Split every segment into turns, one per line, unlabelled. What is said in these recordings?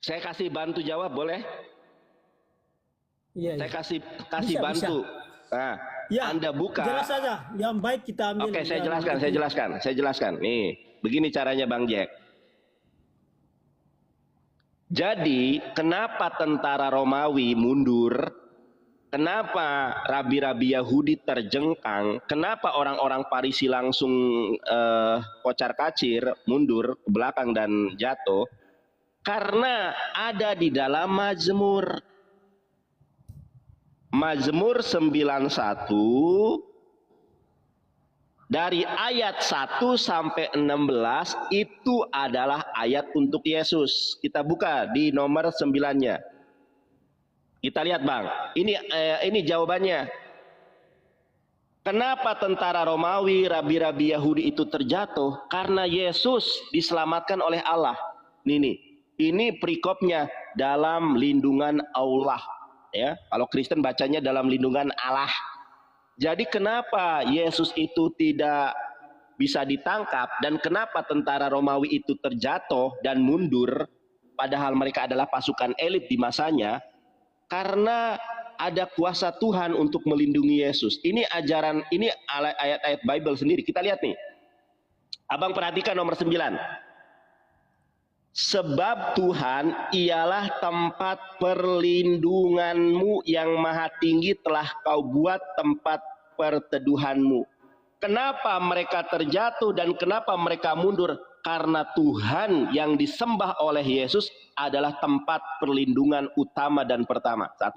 Saya kasih bantu jawab boleh?
Iya,
Saya
iya.
kasih
Bisa, bisa.
bantu. Nah,
Ya,
Anda buka.
jelas saja. Yang baik kita ambil
Oke, saya
yang
jelaskan,
itu.
saya jelaskan. Nih, begini caranya Bang Jack. Jadi, kenapa tentara Romawi mundur? Kenapa rabi-rabi Yahudi terjengkang? Kenapa orang-orang Farisi langsung kocar-kacir, mundur ke belakang dan jatuh? Karena ada di dalam Mazmur 91 dari ayat 1 sampai 16 itu adalah ayat untuk Yesus. Kita buka di nomor 9-nya. Kita lihat Bang, ini jawabannya. Kenapa tentara Romawi, rabi-rabi Yahudi itu terjatuh? Karena Yesus diselamatkan oleh Allah. Ini perikopnya dalam lindungan Allah. Ya, kalau Kristen bacanya dalam lindungan Allah. Jadi kenapa Yesus itu tidak bisa ditangkap dan kenapa tentara Romawi itu terjatuh dan mundur padahal mereka adalah pasukan elit di masanya? Karena ada kuasa Tuhan untuk melindungi Yesus. Ini ajaran, ini ayat-ayat Bible sendiri. Kita lihat nih. Abang perhatikan nomor 9. Sebab Tuhan ialah tempat perlindunganmu yang maha tinggi telah kau buat tempat perteduhanmu. Kenapa mereka terjatuh dan kenapa mereka mundur? Karena Tuhan yang disembah oleh Yesus adalah tempat perlindungan utama dan pertama. 1.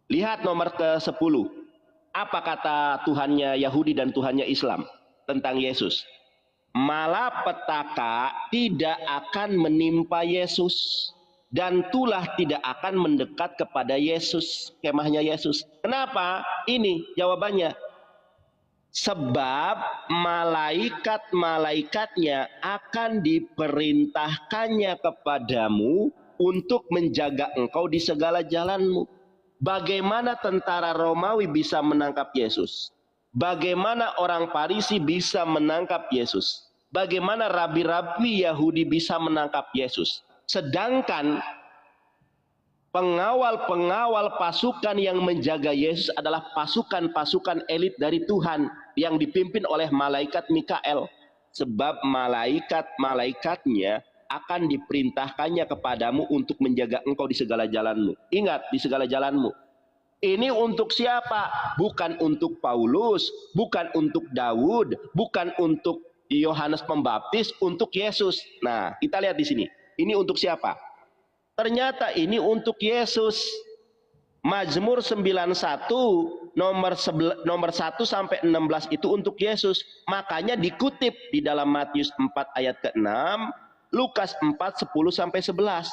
Lihat nomor ke-10. Apa kata Tuhannya Yahudi dan Tuhannya Islam tentang Yesus? Malapetaka tidak akan menimpa Yesus dan tulah tidak akan mendekat kepada Yesus, kemahnya Yesus. Kenapa? Ini jawabannya. Sebab malaikat-malaikatnya akan diperintahkannya kepadamu untuk menjaga engkau di segala jalanmu. Bagaimana tentara Romawi bisa menangkap Yesus? Bagaimana orang Farisi bisa menangkap Yesus? Bagaimana rabi-rabi Yahudi bisa menangkap Yesus? Sedangkan pengawal-pengawal pasukan yang menjaga Yesus adalah pasukan-pasukan elit dari Tuhan yang dipimpin oleh malaikat Mikael. Sebab malaikat-malaikatnya akan diperintahkannya kepadamu untuk menjaga engkau di segala jalanmu. Ingat, di segala jalanmu. Ini untuk siapa? Bukan untuk Paulus, bukan untuk Daud, bukan untuk Yohanes Pembaptis, untuk Yesus. Nah, kita lihat di sini. Ini untuk siapa? Ternyata ini untuk Yesus. Mazmur 91 nomor 1 sampai 16 itu untuk Yesus. Makanya dikutip di dalam Matius 4 ayat ke-6, Lukas 4 10 sampai 11.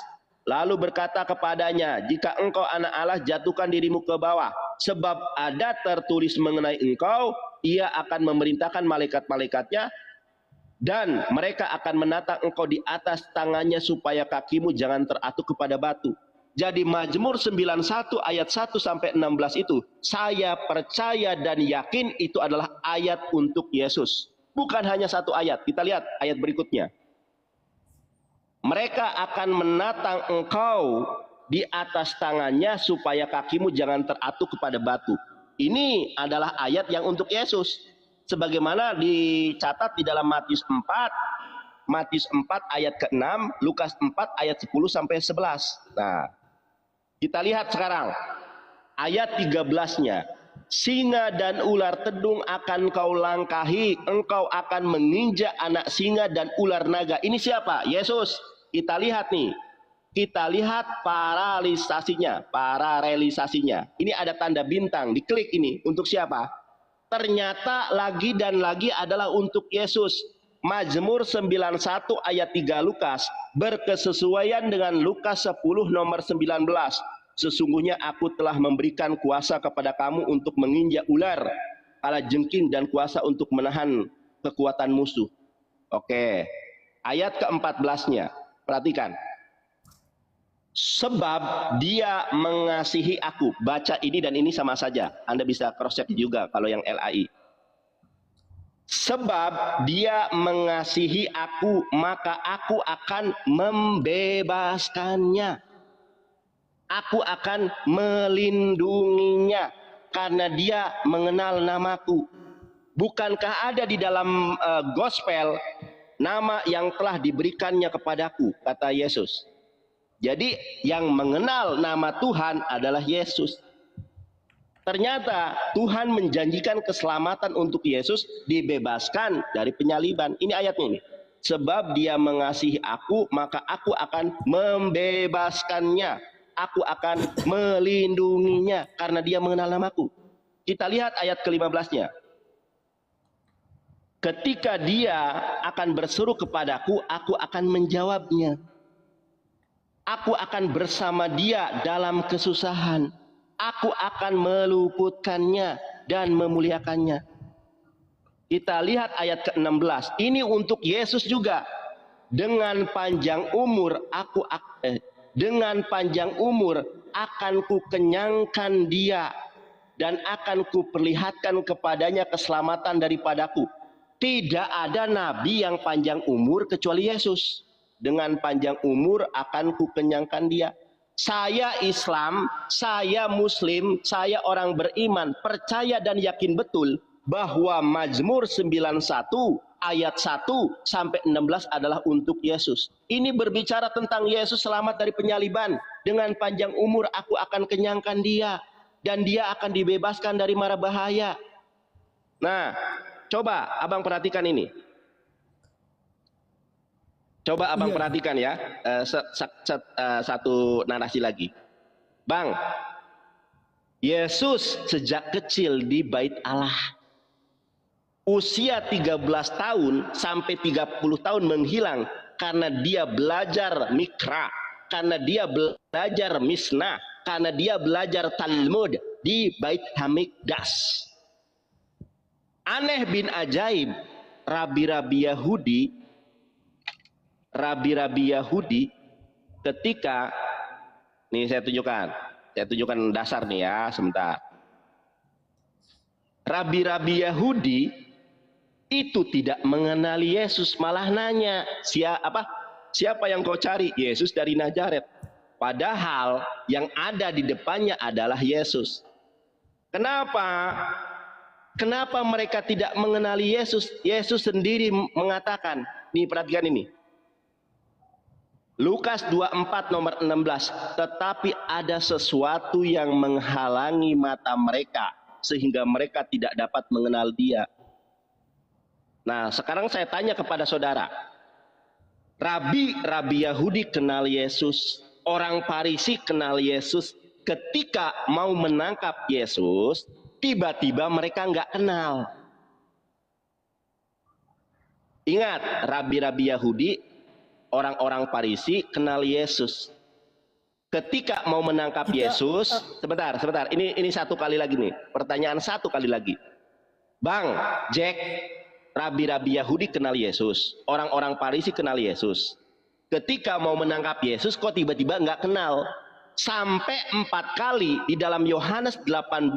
Lalu berkata kepadanya, jika engkau anak Allah, jatuhkan dirimu ke bawah. Sebab ada tertulis mengenai engkau, ia akan memerintahkan malaikat-malaikatnya, dan mereka akan menatang engkau di atas tangannya supaya kakimu jangan teratuk kepada batu. Jadi Mazmur 91 ayat 1 sampai 16 itu, saya percaya dan yakin itu adalah ayat untuk Yesus. Bukan hanya satu ayat. Kita lihat ayat berikutnya. Mereka akan menatang engkau di atas tangannya supaya kakimu jangan teratuk kepada batu. Ini adalah ayat yang untuk Yesus. Sebagaimana dicatat di dalam Matius 4 ayat ke-6, Lukas 4 ayat 10 sampai 11. Nah, kita lihat sekarang ayat 13-nya. Singa dan ular tedung akan kau langkahi, engkau akan menginjak anak singa dan ular naga. Ini siapa? Yesus. Kita lihat nih. Kita lihat paralisasinya. Ini ada tanda bintang, diklik ini. Untuk siapa? Ternyata lagi dan lagi adalah untuk Yesus. Mazmur 91 ayat 3 Lukas berkesesuaian dengan Lukas 10 nomor 19. Sesungguhnya aku telah memberikan kuasa kepada kamu untuk menginjak ular, kalajengking, dan kuasa untuk menahan kekuatan musuh. Oke, ayat ke-14-nya, perhatikan. Sebab dia mengasihi aku. Baca ini dan ini sama saja. Anda bisa cross check juga kalau yang LAI. Sebab dia mengasihi aku, maka aku akan membebaskannya. Aku akan melindunginya karena dia mengenal namaku. Bukankah ada di dalam gospel nama yang telah diberikannya kepadaku, kata Yesus. Jadi yang mengenal nama Tuhan adalah Yesus. Ternyata Tuhan menjanjikan keselamatan untuk Yesus dibebaskan dari penyaliban. Ini ayatnya ini. Sebab dia mengasihi aku, maka aku akan membebaskannya. Aku akan melindunginya karena dia mengenal namaku. Kita lihat ayat ke-15-nya. Ketika dia akan berseru kepadaku, aku akan menjawabnya. Aku akan bersama dia dalam kesusahan. Aku akan meluputkannya dan memuliakannya. Kita lihat ayat ke-16. Ini untuk Yesus juga. Dengan panjang umur akan kukenyangkan dia dan akan kuperlihatkan kepadanya keselamatan daripadaku. Tidak ada nabi yang panjang umur kecuali Yesus. Dengan panjang umur akan kukenyangkan dia. Saya Islam, saya Muslim, saya orang beriman, percaya dan yakin betul bahwa Mazmur 91 ayat 1 sampai 16 adalah untuk Yesus. Ini berbicara tentang Yesus selamat dari penyaliban. Dengan panjang umur aku akan kenyangkan dia dan dia akan dibebaskan dari mara bahaya. Nah, coba abang perhatikan ini. Coba abang perhatikan ya, satu narasi lagi. Bang, Yesus sejak kecil di bait Allah. Usia 13 tahun sampai 30 tahun menghilang karena dia belajar Mikra, karena dia belajar Misnah, karena dia belajar Talmud di Bait Hamikdash. Aneh bin ajaib, rabi-rabi Yahudi ketika, nih saya tunjukkan dasar nih ya, sebentar. Rabi-rabi Yahudi itu tidak mengenali Yesus, malah nanya, siapa yang kau cari? Yesus dari Nazaret. Padahal yang ada di depannya adalah Yesus. Kenapa mereka tidak mengenali Yesus? Yesus sendiri mengatakan, nih perhatikan ini. Lukas 24 nomor 16, tetapi ada sesuatu yang menghalangi mata mereka sehingga mereka tidak dapat mengenal dia. Nah, sekarang saya tanya kepada saudara. Rabi Yahudi kenal Yesus, orang Farisi kenal Yesus. Ketika mau menangkap Yesus, tiba-tiba mereka nggak kenal. Ingat, rabi-rabi Yahudi, orang-orang Farisi kenal Yesus. Ketika mau menangkap Yesus, sebentar. Ini satu kali lagi nih. Pertanyaan satu kali lagi. Bang, Jack, rabi-rabi Yahudi kenal Yesus. Orang-orang Farisi kenal Yesus. Ketika mau menangkap Yesus, kok tiba-tiba nggak kenal? Sampai 4 kali di dalam Yohanes 18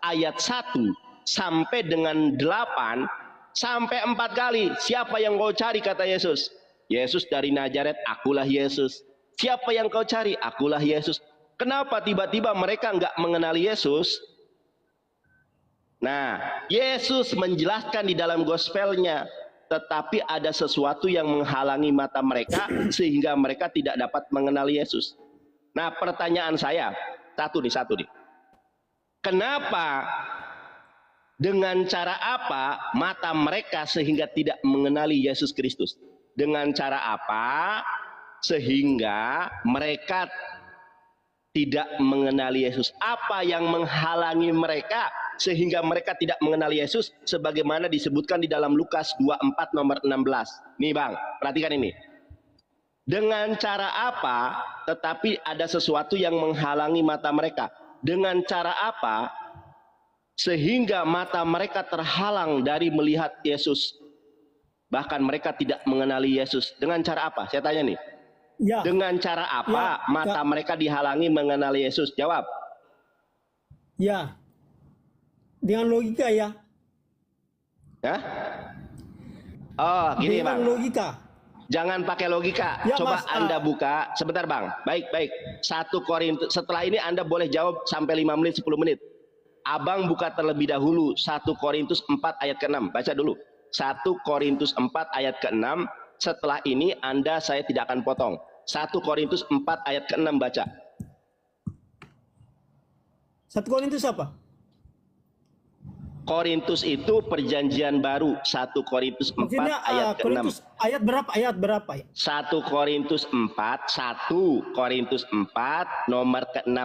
ayat 1 sampai dengan 8, sampai 4 kali. Siapa yang kau cari, kata Yesus? Yesus dari Nazaret, akulah Yesus. Siapa yang kau cari? Akulah Yesus. Kenapa tiba-tiba mereka nggak mengenali Yesus? Nah, Yesus menjelaskan di dalam gospelnya, tetapi ada sesuatu yang menghalangi mata mereka sehingga mereka tidak dapat mengenali Yesus. Nah, pertanyaan saya, satu nih. Kenapa, dengan cara apa mata mereka sehingga tidak mengenali Yesus Kristus? Dengan cara apa sehingga mereka tidak mengenali Yesus? Apa yang menghalangi mereka sehingga mereka tidak mengenali Yesus? Sebagaimana disebutkan di dalam Lukas 24 nomor 16. Nih bang, perhatikan ini. Dengan cara apa tetapi ada sesuatu yang menghalangi mata mereka? Dengan cara apa sehingga mata mereka terhalang dari melihat Yesus? Bahkan mereka tidak mengenali Yesus. Dengan cara apa? Saya tanya nih. Ya. Dengan cara apa mata mereka dihalangi mengenali Yesus? Jawab.
Ya. Dengan logika ya.
Hah? Oh, gini
Dengan
Bang.
logika.
Jangan pakai logika.
Ya,
Coba
Mas,
Anda buka. Sebentar Bang. Baik. 1 Korintus. Setelah ini Anda boleh jawab sampai 5 menit, 10 menit. Abang buka terlebih dahulu 1 Korintus 4 ayat ke-6. Baca dulu. 1 Korintus 4 ayat ke-6. Setelah ini saya tidak akan potong. 1 Korintus 4 ayat ke-6 baca.
1 Korintus apa?
Korintus itu perjanjian baru. 1 Korintus 4
Maksudnya
ayat ke-6.
Korintus ayat berapa ya?
1 Korintus 4 nomor ke-6.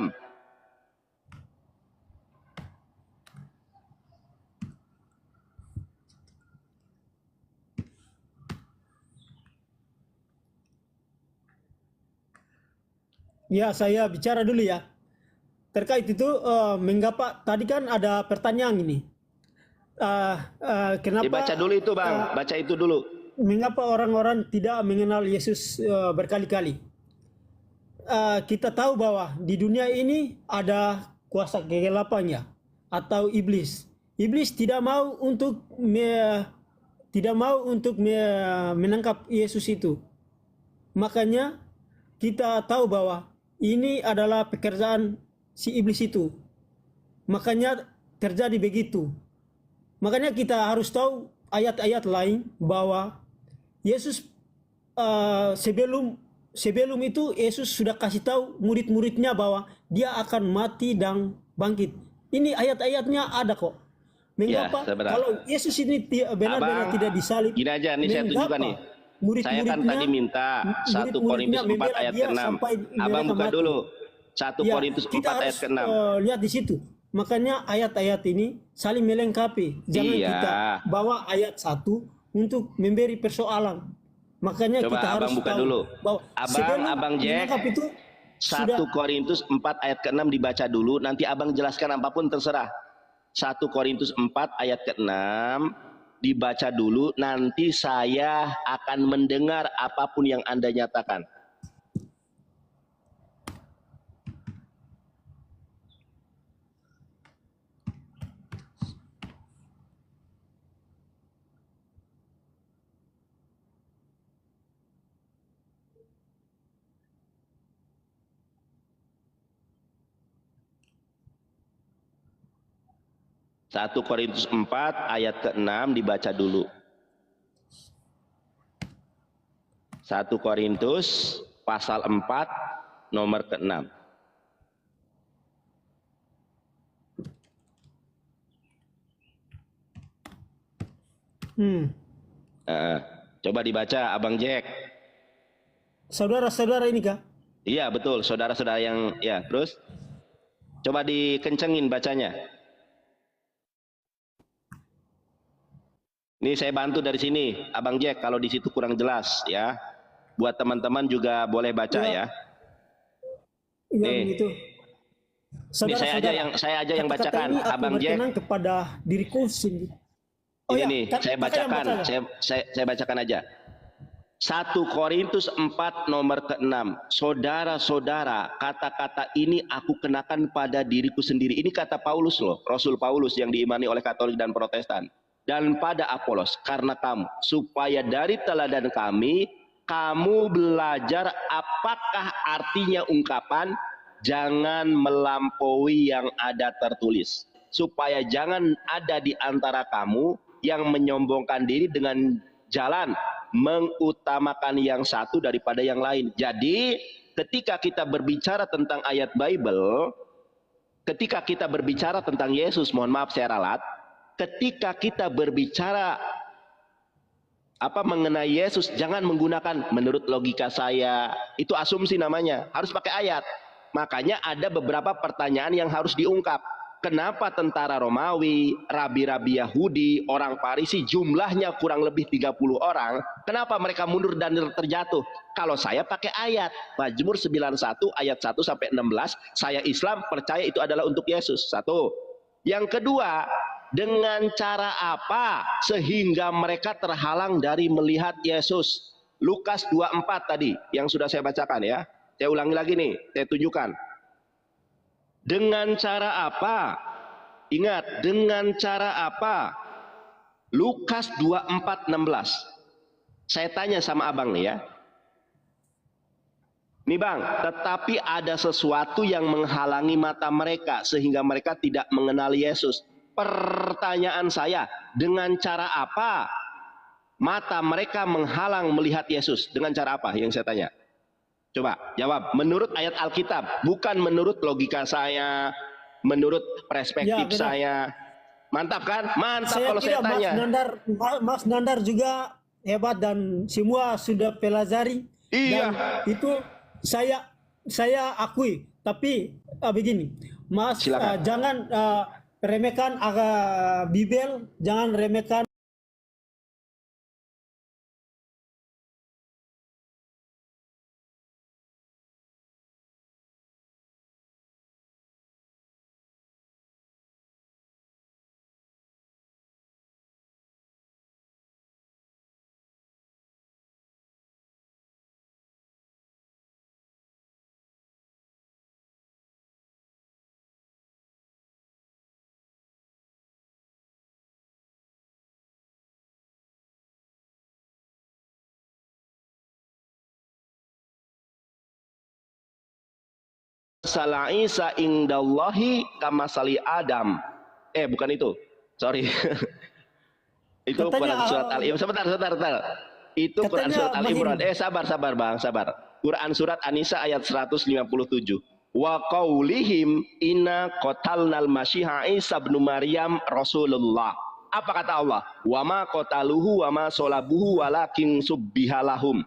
Ya, saya bicara dulu ya. Terkait itu, mengapa tadi kan ada pertanyaan ini. Kenapa
Dibaca dulu itu Bang, baca itu dulu.
mengapa orang-orang tidak mengenal Yesus berkali-kali? Kita tahu bahwa di dunia ini ada kuasa kegelapannya atau iblis. Iblis tidak mau untuk menangkap Yesus itu. Makanya kita tahu bahwa ini adalah pekerjaan si iblis itu. Makanya terjadi begitu. Makanya kita harus tahu ayat-ayat lain bahwa Yesus sebelum itu Yesus sudah kasih tahu murid-muridnya bahwa dia akan mati dan bangkit. Ini ayat-ayatnya ada kok. Mengapa kalau Yesus ini benar-benar tidak disalib?
Gini aja, nih saya tunjukkan nih. Saya kan tadi minta 1 Korintus 4 ayat ke-6. Abang buka dulu 1 Korintus 4 ayat ke-6.
Lihat di situ. Makanya ayat-ayat ini saling melengkapi. Jangan kita bawa ayat 1 untuk memberi persoalan. Makanya
coba
kita harus
buka
tahu
dulu.
Bahwa
Abang Jack
itu
1 Korintus 4 ayat ke-6 dibaca dulu. Nanti abang jelaskan apapun terserah. 1 Korintus 4 ayat ke-6 dibaca dulu, nanti saya akan mendengar apapun yang Anda nyatakan. Satu Korintus 4 ayat ke-6 dibaca dulu. 1 Korintus pasal 4 nomor ke-6. Coba dibaca Abang Jack.
Saudara-saudara ini kah?
Iya betul, saudara-saudara yang ya. Terus coba dikencengin bacanya. Ini saya bantu dari sini, Abang Jack, kalau di situ kurang jelas ya. Buat teman-teman juga boleh baca ya.
Nih. Itu.
Ini saya aja yang bacakan, Abang Jack.
Kepada diriku sendiri.
Oh ini nih, saya bacakan, saya bacakan aja. 1 Korintus 4 nomor ke-6. Saudara-saudara, kata-kata ini aku kenakan pada diriku sendiri. Ini kata Paulus loh, Rasul Paulus yang diimani oleh Katolik dan Protestan. Dan pada Apolos, karena kamu, supaya dari teladan kami, kamu belajar apakah artinya ungkapan jangan melampaui yang ada tertulis. Supaya jangan ada di antara kamu yang menyombongkan diri dengan jalan mengutamakan yang satu daripada yang lain. Jadi ketika kita berbicara tentang ayat Bible, ketika kita berbicara tentang Yesus, mohon maaf saya ralat, ketika kita berbicara mengenai Yesus, jangan menggunakan menurut logika saya, itu asumsi namanya, harus pakai ayat. Makanya ada beberapa pertanyaan yang harus diungkap. Kenapa tentara Romawi, rabi-rabi Yahudi, orang Farisi jumlahnya kurang lebih 30 orang, kenapa mereka mundur dan terjatuh? Kalau saya pakai ayat, Mazmur 91 ayat 1 sampai 16, saya Islam percaya itu adalah untuk Yesus. Satu. Yang kedua, dengan cara apa sehingga mereka terhalang dari melihat Yesus? Lukas 24 tadi yang sudah saya bacakan ya. Saya ulangi lagi nih, saya tunjukkan. Dengan cara apa? Ingat, dengan cara apa? Lukas 24:16. Saya tanya sama abang nih ya. Nih bang, tetapi ada sesuatu yang menghalangi mata mereka sehingga mereka tidak mengenal Yesus. Pertanyaan saya, dengan cara apa mata mereka menghalang melihat Yesus? Dengan cara apa yang saya tanya? Coba jawab, menurut ayat Alkitab, bukan menurut logika saya, menurut perspektif
Ya,
saya. Mantap kan? Mantap
saya
kalau saya
kira
tanya.
Mas Nandar juga hebat dan semua sudah pelajari.
Iya.
Dan itu saya akui. Tapi begini, Mas,
Silakan.
jangan remehkan Bibel, jangan remehkan
Sala Isa indallahi kama sali Adam. Bukan itu. Sorry. Itu Quran surat Al-Imran. Sebentar. Itu Quran surat Al-Imran. Sabar bang, sabar. Quran surat An-Nisa ayat 157. Wa qaulihim inna qatalnal masyiha Isa ibnu Maryam Rasulullah. Apa kata Allah? Wa ma qataluhu wa ma solabuhu walakin subbihalahum.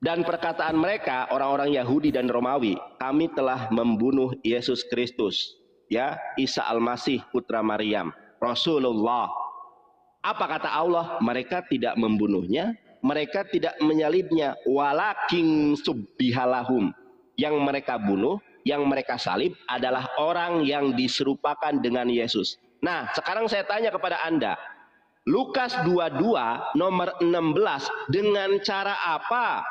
Dan perkataan mereka, orang-orang Yahudi dan Romawi, kami telah membunuh Yesus Kristus, ya, Isa Al-Masih putra Maryam, Rasulullah. Apa kata Allah? Mereka tidak membunuhnya, mereka tidak menyalibnya, walakin subbihalahum. Yang mereka bunuh, yang mereka salib adalah orang yang diserupakan dengan Yesus. Nah, sekarang saya tanya kepada Anda, Lukas 22 nomor 16, dengan cara apa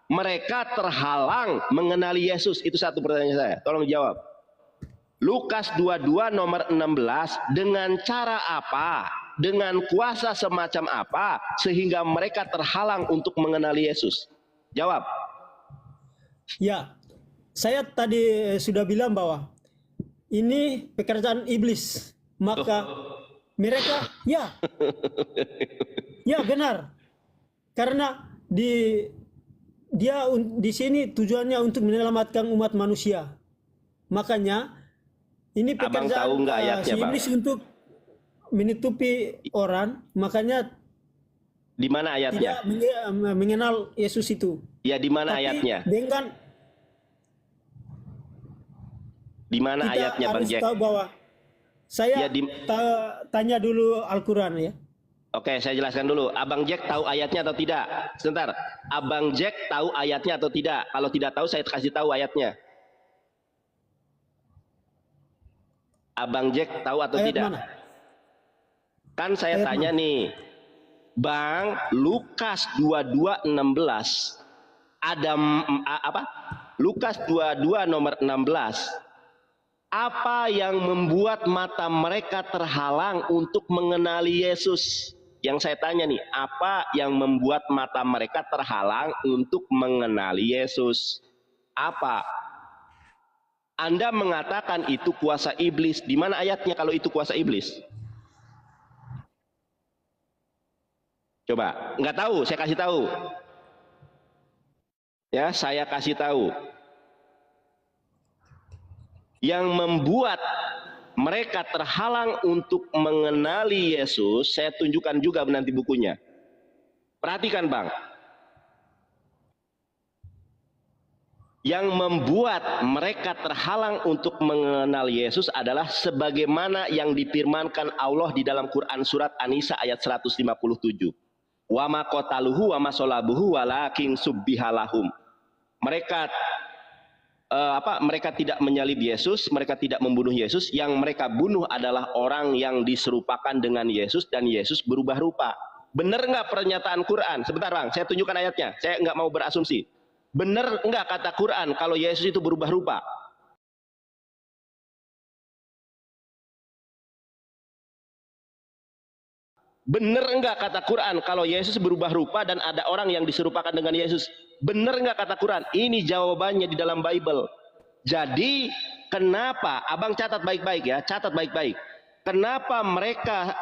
mereka terhalang mengenali Yesus? Itu satu pertanyaan saya. Tolong jawab. Lukas 22 nomor 16, dengan cara apa? Dengan kuasa semacam apa sehingga mereka terhalang untuk mengenali Yesus? Jawab.
Ya, saya tadi sudah bilang bahwa ini pekerjaan iblis. Maka mereka, ya benar. Karena dia di sini tujuannya untuk menyelamatkan umat manusia. Makanya ini
Abang
pekerjaan
tahu nggak ayatnya,
si iblis
Bang?
untuk menutupi orang. Makanya
Di mana ayatnya?
tidak mengenal Yesus itu.
Ya, di mana
Tapi
ayatnya?
dengan
Di mana
kita
ayatnya, Bang
harus
Jack?
tahu bahwa saya
Ya,
tanya dulu Al-Quran ya.
Oke, saya jelaskan dulu. Abang Jack tahu ayatnya atau tidak? Sebentar. Abang Jack tahu ayatnya atau tidak? Kalau tidak tahu, saya kasih tahu ayatnya. Abang Jack tahu atau
Ayat
tidak?
mana?
Kan saya
Ayat
tanya
mana?
nih, Bang, Lukas 22:16 ada apa? Lukas 22 nomor 16. Apa yang membuat mata mereka terhalang untuk mengenali Yesus? Yang saya tanya nih, apa yang membuat mata mereka terhalang untuk mengenali Yesus? Apa? Anda mengatakan itu kuasa iblis. Di mana ayatnya kalau itu kuasa iblis? Coba, nggak tahu, saya kasih tahu. Ya, saya kasih tahu. Yang membuat mereka terhalang untuk mengenali Yesus, saya tunjukkan juga nanti bukunya. Perhatikan, Bang. Yang membuat mereka terhalang untuk mengenal Yesus adalah sebagaimana yang difirmankan Allah di dalam Quran surat An-Nisa ayat 157. Wa ma qataluhu wa ma solabuhu walakin subbihalahum. Mereka mereka tidak menyalib Yesus, mereka tidak membunuh Yesus, yang mereka bunuh adalah orang yang diserupakan dengan Yesus dan Yesus berubah rupa. Benar nggak pernyataan Quran? Sebentar Bang, saya tunjukkan ayatnya. Saya nggak mau berasumsi. Benar nggak kata Quran kalau Yesus itu berubah rupa? Bener enggak kata Quran kalau Yesus berubah rupa dan ada orang yang diserupakan dengan Yesus? Bener enggak kata Quran? Ini jawabannya di dalam Bible. Jadi kenapa, abang catat baik-baik ya, catat baik-baik. Kenapa mereka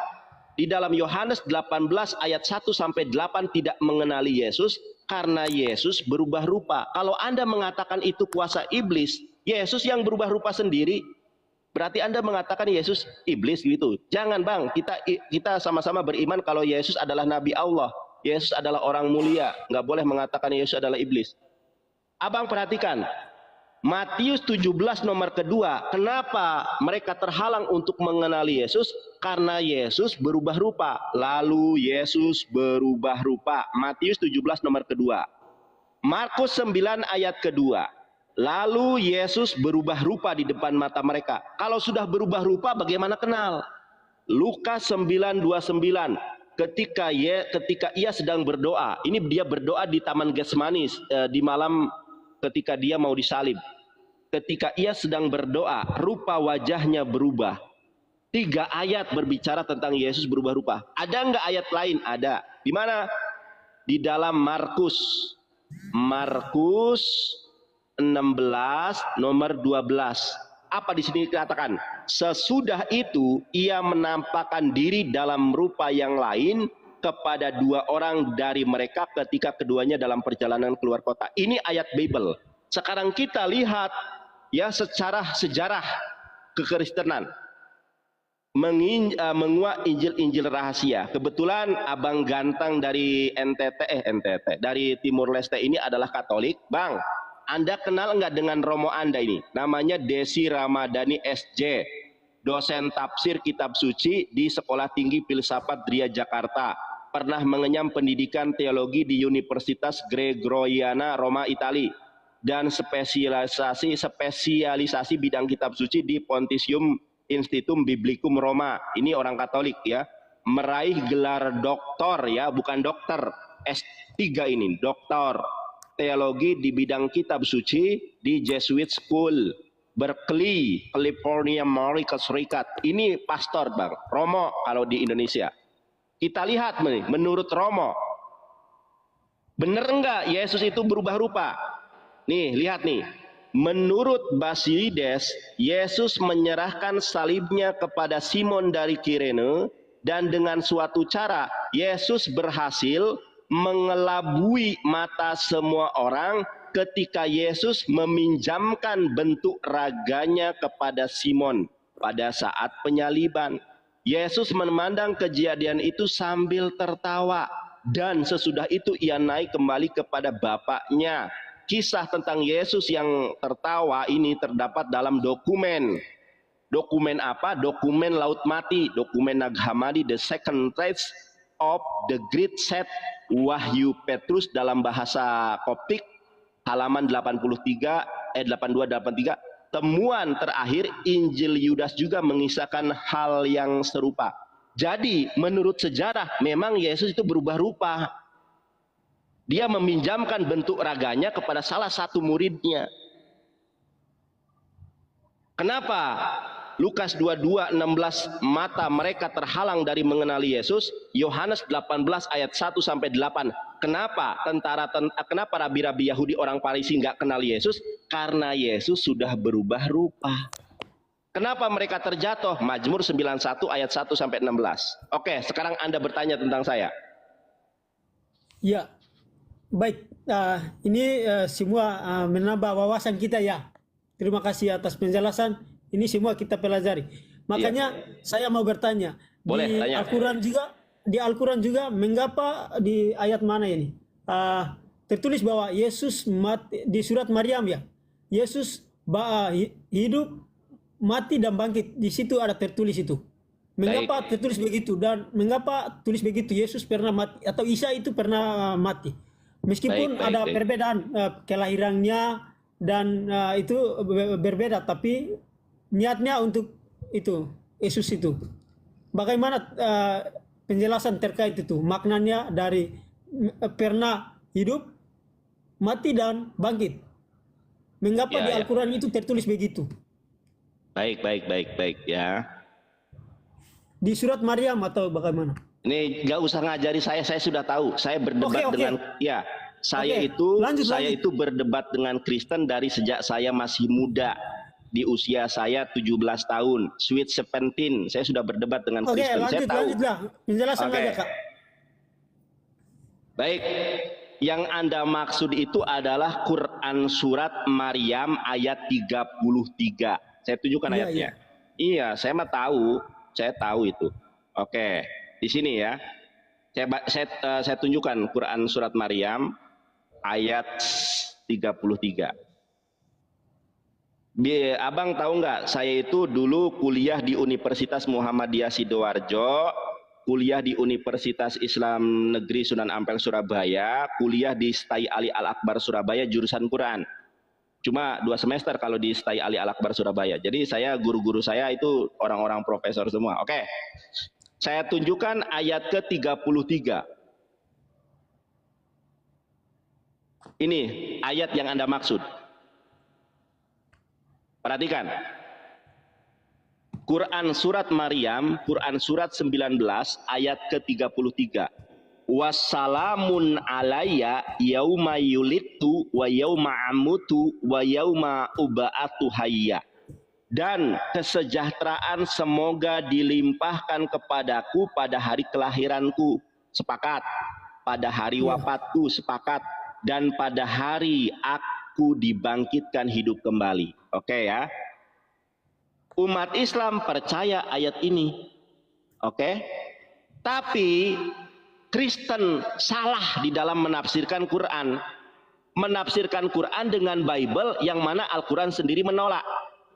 di dalam Yohanes 18 ayat 1 sampai 8 tidak mengenali Yesus? Karena Yesus berubah rupa. Kalau Anda mengatakan itu kuasa iblis, Yesus yang berubah rupa sendiri, berarti Anda mengatakan Yesus iblis gitu. Jangan bang, kita sama-sama beriman kalau Yesus adalah Nabi Allah. Yesus adalah orang mulia. Nggak boleh mengatakan Yesus adalah iblis. Abang perhatikan, Matius 17 nomor kedua. Kenapa mereka terhalang untuk mengenali Yesus? Karena Yesus berubah rupa. Lalu Yesus berubah rupa. Matius 17 nomor kedua. Markus 9 ayat kedua. Lalu Yesus berubah rupa di depan mata mereka. Kalau sudah berubah rupa bagaimana kenal? Lukas 9:29. Ketika ia sedang berdoa, ini dia berdoa di Taman Getsemani di malam ketika dia mau disalib. Ketika ia sedang berdoa, rupa wajahnya berubah. 3 ayat berbicara tentang Yesus berubah rupa. Ada nggak ayat lain? Ada. Di mana? Di dalam Markus 16 nomor 12. Apa di sini dikatakan? Sesudah itu ia menampakkan diri dalam rupa yang lain kepada 2 orang dari mereka ketika keduanya dalam perjalanan keluar kota. Ini ayat Bible. Sekarang kita lihat ya secara sejarah kekristenan menguak Injil-Injil rahasia. Kebetulan abang ganteng dari NTT dari Timur Leste ini adalah Katolik. Bang, Anda kenal nggak dengan Romo Anda ini? Namanya Desi Ramadhani SJ, dosen tafsir kitab suci di Sekolah Tinggi Filsafat Dria Jakarta. Pernah mengenyam pendidikan teologi di Universitas Gregoriana Roma Itali dan spesialisasi bidang kitab suci di Pontifium Institutum Biblicum Roma. Ini orang Katolik ya. Meraih gelar doktor ya, bukan dokter. S3 ini, doktor teologi di bidang kitab suci di Jesuit School, Berkeley, California, Amerika Serikat. Ini pastor bang, Romo kalau di Indonesia. Kita lihat nih, menurut Romo, bener enggak Yesus itu berubah rupa? Nih, lihat nih. Menurut Basilides, Yesus menyerahkan salibnya kepada Simon dari Kirene dan dengan suatu cara Yesus berhasil mengelabui mata semua orang ketika Yesus meminjamkan bentuk raganya kepada Simon pada saat penyaliban. Yesus memandang kejadian itu sambil tertawa dan sesudah itu ia naik kembali kepada Bapaknya. Kisah tentang Yesus yang tertawa ini terdapat dalam dokumen. Dokumen apa? Dokumen Laut Mati, dokumen Nag Hammadi, The Second Text of the Great Set, Wahyu Petrus dalam bahasa Koptik, halaman 83, 82-83. Temuan terakhir Injil Yudas juga mengisahkan hal yang serupa. Jadi menurut sejarah memang Yesus itu berubah rupa. Dia meminjamkan bentuk raganya kepada salah satu muridnya. Kenapa? Lukas 22:16 mata mereka terhalang dari mengenali Yesus. Yohanes 18 ayat 1 sampai 8. Kenapa kenapa rabi-rabi Yahudi orang Farisi nggak kenal Yesus? Karena Yesus sudah berubah rupa. Kenapa mereka terjatuh? Mazmur 91 ayat 1 sampai 16. Oke, sekarang Anda bertanya tentang saya.
Ya. Baik, ini semua menambah wawasan kita ya. Terima kasih atas penjelasan. Ini semua kita pelajari. Makanya saya mau bertanya,
boleh,
di
tanya.
Al-Quran juga mengapa di ayat mana ini? Tertulis bahwa Yesus mati di surat Maryam ya. Yesus hidup, mati dan bangkit. Di situ ada tertulis itu. Mengapa tertulis begitu dan mengapa tulis begitu? Yesus pernah mati atau Isa itu pernah mati? Meskipun ada perbedaan kelahirannya dan itu berbeda, tapi niatnya untuk itu Yesus itu. Bagaimana penjelasan terkait itu? Maknanya dari pernah hidup, mati dan bangkit. Mengapa di Al-Quran itu tertulis begitu?
Baik ya.
Di surat Maryam atau bagaimana?
Ini nggak usah ngajari saya sudah tahu. Saya berdebat
Oke.
dengan, ya, saya
Lanjut.
itu berdebat dengan Kristen dari sejak saya masih muda. Di usia saya 17 tahun, sweet 17, saya sudah berdebat dengan Kristen. Saya tahu.
Lanjutlah. Penjelasan
Oke.
aja, Kak.
Baik, yang Anda maksud itu adalah Quran surat Maryam ayat 33. Saya tunjukkan ayatnya. Iya, saya mah tahu, saya tahu itu. Oke, di sini ya. Saya tunjukkan Quran surat Maryam ayat 33. Abang tahu nggak, saya itu dulu kuliah di Universitas Muhammadiyah Sidoarjo, kuliah di Universitas Islam Negeri Sunan Ampel Surabaya, kuliah di Stai Ali Al Akbar Surabaya jurusan Quran. Cuma 2 semester kalau di Stai Ali Al Akbar Surabaya. Jadi saya, guru-guru saya itu orang-orang profesor semua. Oke. Saya tunjukkan ayat ke-33. Ini ayat yang Anda maksud. Perhatikan. Quran surat Maryam, Quran surat 19 ayat ke-33. Wassalamun alayya yauma yulidtu wa yauma amutu wa yauma uba'atu hayya. Dan kesejahteraan semoga dilimpahkan kepadaku pada hari kelahiranku, sepakat. Pada hari wafatku, sepakat. Dan pada hari aku dibangkitkan hidup kembali. Oke ya. Umat Islam percaya ayat ini. Oke. Tapi Kristen salah di dalam menafsirkan Quran. Menafsirkan Quran dengan Bible yang mana Al-Quran sendiri menolak.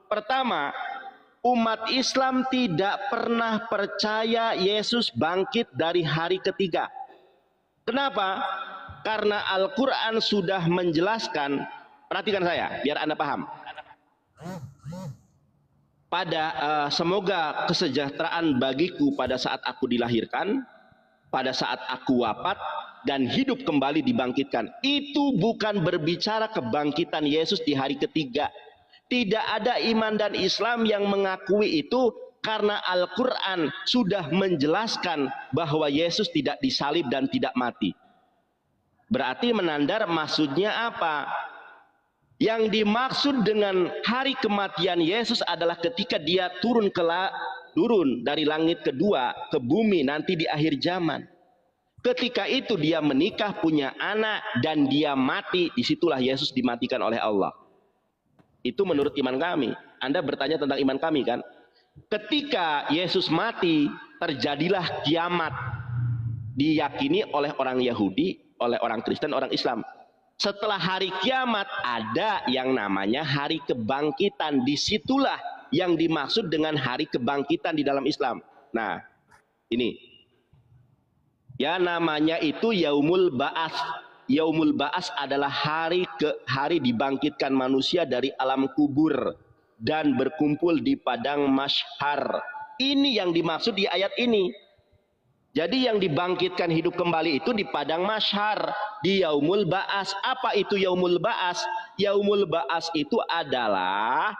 Pertama, umat Islam tidak pernah percaya Yesus bangkit dari hari ketiga. Kenapa? Karena Al-Quran sudah menjelaskan, perhatikan saya biar Anda paham. Semoga kesejahteraan bagiku pada saat aku dilahirkan, pada saat aku wafat, dan hidup kembali dibangkitkan. Itu bukan berbicara kebangkitan Yesus di hari ketiga. Tidak ada iman dan Islam yang mengakui itu, karena Al-Quran sudah menjelaskan bahwa Yesus tidak disalib dan tidak mati. Berarti menandar maksudnya apa? Yang dimaksud dengan hari kematian Yesus adalah ketika dia turun dari langit kedua ke bumi nanti di akhir zaman. Ketika itu dia menikah, punya anak, dan dia mati. Disitulah Yesus dimatikan oleh Allah. Itu menurut iman kami. Anda bertanya tentang iman kami kan? Ketika Yesus mati, terjadilah kiamat. Diyakini oleh orang Yahudi, oleh orang Kristen, orang Islam. Setelah hari kiamat ada yang namanya hari kebangkitan. Disitulah yang dimaksud dengan hari kebangkitan di dalam Islam. Nah, ini. Ya, namanya itu Yaumul Ba'ats. Yaumul Ba'ats adalah hari dibangkitkan manusia dari alam kubur dan berkumpul di padang mahsyar. Ini yang dimaksud di ayat ini. Jadi yang dibangkitkan hidup kembali itu di padang mahsyar, di Yaumul Ba'ats. Apa itu Yaumul Ba'ats? Yaumul Ba'ats itu adalah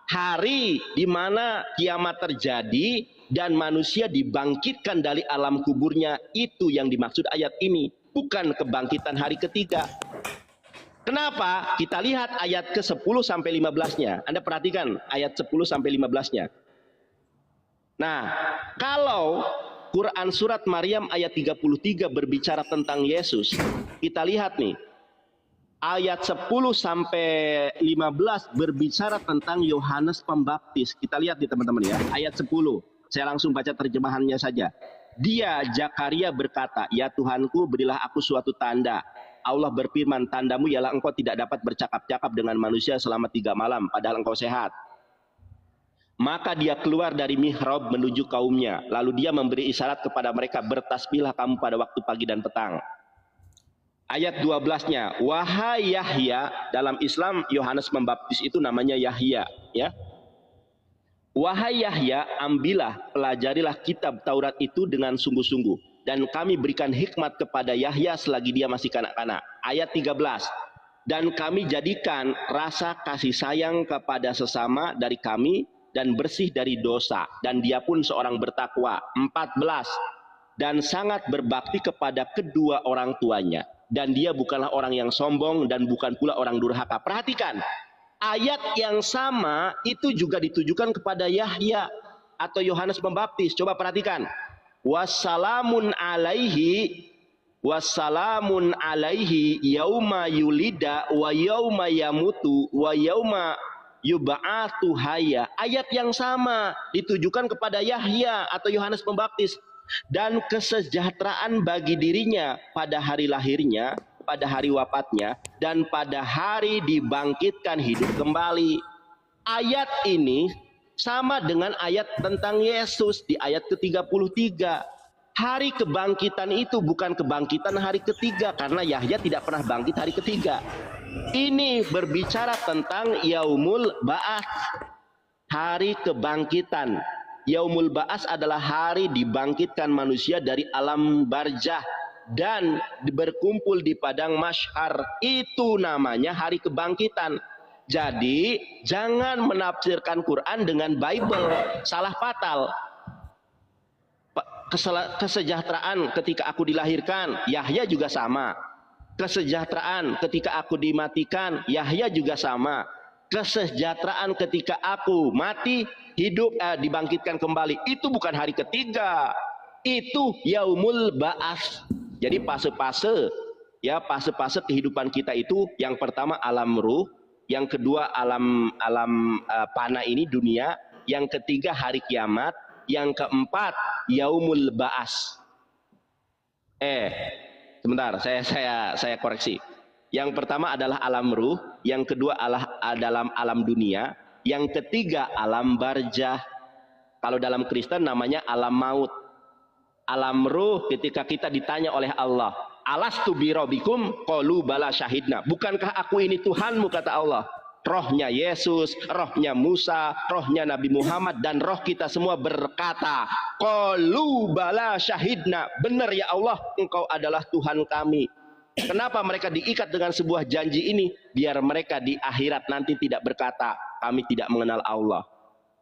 hari di mana kiamat terjadi dan manusia dibangkitkan dari alam kuburnya. Itu yang dimaksud ayat ini, bukan kebangkitan hari ketiga. Kenapa? Kita lihat ayat ke-10 sampai 15-nya. Anda perhatikan ayat 10 sampai 15-nya. Nah, kalau Quran surat Maryam ayat 33 berbicara tentang Yesus, kita lihat nih. Ayat 10 sampai 15 berbicara tentang Yohanes Pembaptis. Kita lihat nih teman-teman ya. Ayat 10. Saya langsung baca terjemahannya saja. Dia, Zakaria, berkata, "Ya Tuhanku, berilah aku suatu tanda." Allah berfirman, "Tandamu ialah engkau tidak dapat bercakap-cakap dengan manusia selama 3 malam, padahal engkau sehat." Maka dia keluar dari mihrab menuju kaumnya. Lalu dia memberi isyarat kepada mereka, "Bertasbihlah kamu pada waktu pagi dan petang." Ayat 12-nya, "Wahai Yahya," dalam Islam Yohanes Pembaptis itu namanya Yahya, ya. "Wahai Yahya, ambillah, pelajarilah kitab Taurat itu dengan sungguh-sungguh, dan kami berikan hikmat kepada Yahya selagi dia masih kanak-kanak." Ayat 13, "Dan kami jadikan rasa kasih sayang kepada sesama dari kami, dan bersih dari dosa, dan dia pun seorang bertakwa." 14, dan sangat berbakti kepada kedua orang tuanya. Dan dia bukanlah orang yang sombong dan bukan pula orang durhaka. Perhatikan, ayat yang sama itu juga ditujukan kepada Yahya atau Yohanes Pembaptis. Coba perhatikan. Wassalamun alaihi yauma yulida wa yauma yamutu wa yauma yub'atsu hayya. Ayat yang sama ditujukan kepada Yahya atau Yohanes Pembaptis. Dan kesejahteraan bagi dirinya pada hari lahirnya, pada hari wafatnya, dan pada hari dibangkitkan hidup kembali. Ayat ini sama dengan ayat tentang Yesus di ayat ke-33. Hari kebangkitan itu bukan kebangkitan hari ketiga, karena Yahya tidak pernah bangkit hari ketiga. Ini berbicara tentang Yaumul Ba'ats, hari kebangkitan. Yaumul Ba'ats adalah hari dibangkitkan manusia dari alam barzah dan berkumpul di padang mahsyar. Itu namanya hari kebangkitan. Jadi jangan menafsirkan Quran dengan Bible, salah fatal. Kesejahteraan ketika aku dilahirkan, Yahya juga sama. Kesejahteraan ketika aku dimatikan, Yahya juga sama. Kesejahteraan ketika aku mati, hidup, dibangkitkan kembali, itu bukan hari ketiga, itu Yaumul Ba'ats. Jadi fase-fase, ya, fase-fase kehidupan kita itu, yang pertama alam ruh, yang kedua alam fana ini dunia, yang ketiga hari kiamat, yang keempat Yaumul Ba'ats. Sebentar, saya koreksi. Yang pertama adalah alam ruh, yang kedua adalah dalam alam dunia, yang ketiga alam barzah. Kalau dalam Kristen namanya alam maut. Alam ruh ketika kita ditanya oleh Allah, alastu bi rabbikum qalu bala syahidna. Bukankah aku ini Tuhanmu, kata Allah. Rohnya Yesus, rohnya Musa, rohnya Nabi Muhammad, dan roh kita semua berkata, qalu bala syahidna. Benar ya Allah, Engkau adalah Tuhan kami. Kenapa mereka diikat dengan sebuah janji ini? Biar mereka di akhirat nanti tidak berkata, kami tidak mengenal Allah.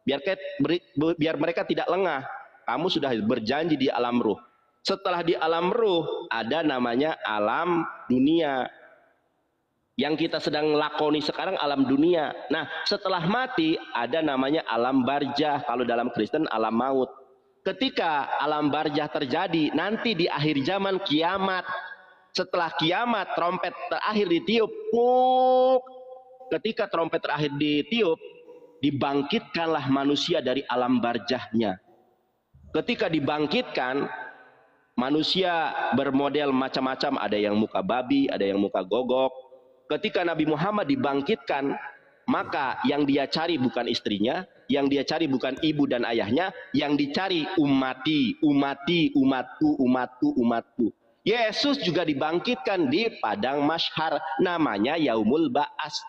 Biar mereka tidak lengah. Kamu sudah berjanji di alam ruh. Setelah di alam ruh, ada namanya alam dunia. Yang kita sedang lakoni sekarang alam dunia. Nah, setelah mati, ada namanya alam barzah. Kalau dalam Kristen, alam maut. Ketika alam barzah terjadi, nanti di akhir zaman kiamat. Setelah kiamat, trompet terakhir ditiup. Ketika trompet terakhir ditiup, dibangkitkanlah manusia dari alam barzahnya. Ketika dibangkitkan, manusia bermodel macam-macam. Ada yang muka babi, ada yang muka gogok. Ketika Nabi Muhammad dibangkitkan, maka yang dia cari bukan istrinya, yang dia cari bukan ibu dan ayahnya, yang dicari umatku, umatku. Yesus juga dibangkitkan di padang mahsyar, namanya Yaumul Ba'ats.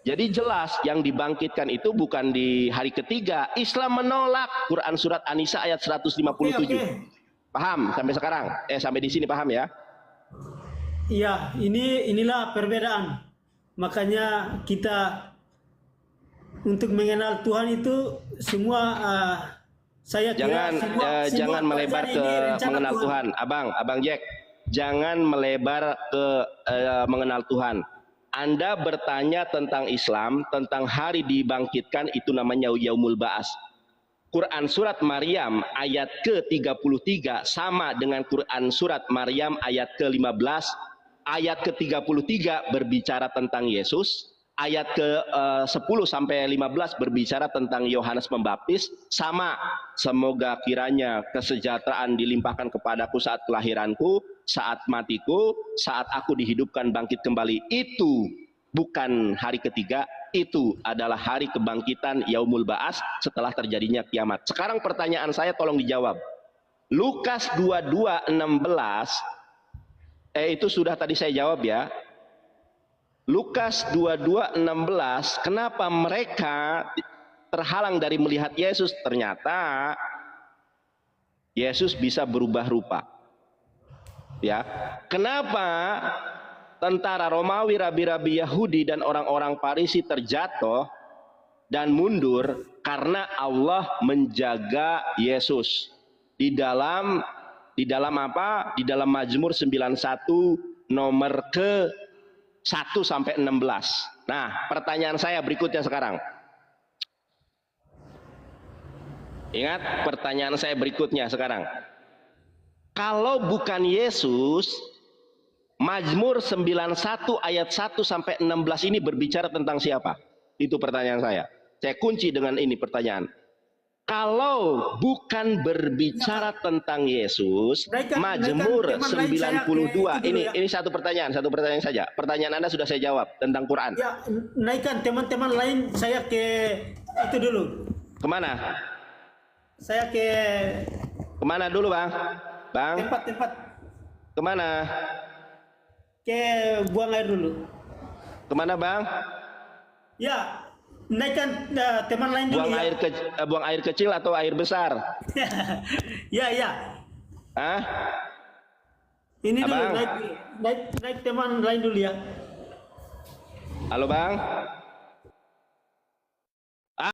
Jadi jelas yang dibangkitkan itu bukan di hari ketiga. Islam menolak. Quran surat An-Nisa ayat 157. Okay. Paham sampai sekarang? Sampai di sini paham ya?
Iya, inilah perbedaan. Makanya kita untuk mengenal Tuhan itu semua saya
jangan melebar ke mengenal Tuhan. Abang Jack, jangan melebar ke mengenal Tuhan. Anda bertanya tentang Islam, tentang hari dibangkitkan, itu namanya Yaumul Ba'ats. Quran surat Maryam ayat ke-33 sama dengan Quran surat Maryam ayat ke-15. Ayat ke-33 berbicara tentang Yesus. Ayat ke-10 sampai 15 berbicara tentang Yohanes Pembaptis. Sama, semoga kiranya kesejahteraan dilimpahkan kepadaku saat kelahiranku, saat matiku, saat aku dihidupkan bangkit kembali. Itu bukan hari ketiga, itu adalah hari kebangkitan Yaumul Ba'ats setelah terjadinya kiamat. Sekarang pertanyaan saya tolong dijawab. Lukas 22:16, itu sudah tadi saya jawab ya. Lukas 22:16, kenapa mereka terhalang dari melihat Yesus? Ternyata Yesus bisa berubah rupa. Ya, kenapa tentara Romawi, rabi-rabi Yahudi dan orang-orang Farisi terjatuh dan mundur? Karena Allah menjaga Yesus. Di dalam Di dalam apa? Di dalam Mazmur 91 nomor ke 1 sampai 16. Nah, pertanyaan saya berikutnya sekarang. Ingat, pertanyaan saya berikutnya sekarang. Kalau bukan Yesus, Mazmur 91 ayat 1 sampai 16 ini berbicara tentang siapa? Itu pertanyaan saya. Saya kunci dengan ini pertanyaan. Kalau bukan berbicara tentang Yesus, Mazmur 92 ini satu pertanyaan saja. Pertanyaan Anda sudah saya jawab tentang Quran.
Ya, naikkan teman-teman lain, saya ke itu dulu.
Kemana?
Saya ke
Kemana dulu, Bang? Bang?
tempat
Kemana?
ke buang air dulu.
Kemana, Bang?
Ya, naikkan teman lain dulu.
Buang air kecil atau air besar?
Ya.
Hah?
Ini dulu,
Abang?
naik teman lain dulu ya.
Halo, Bang?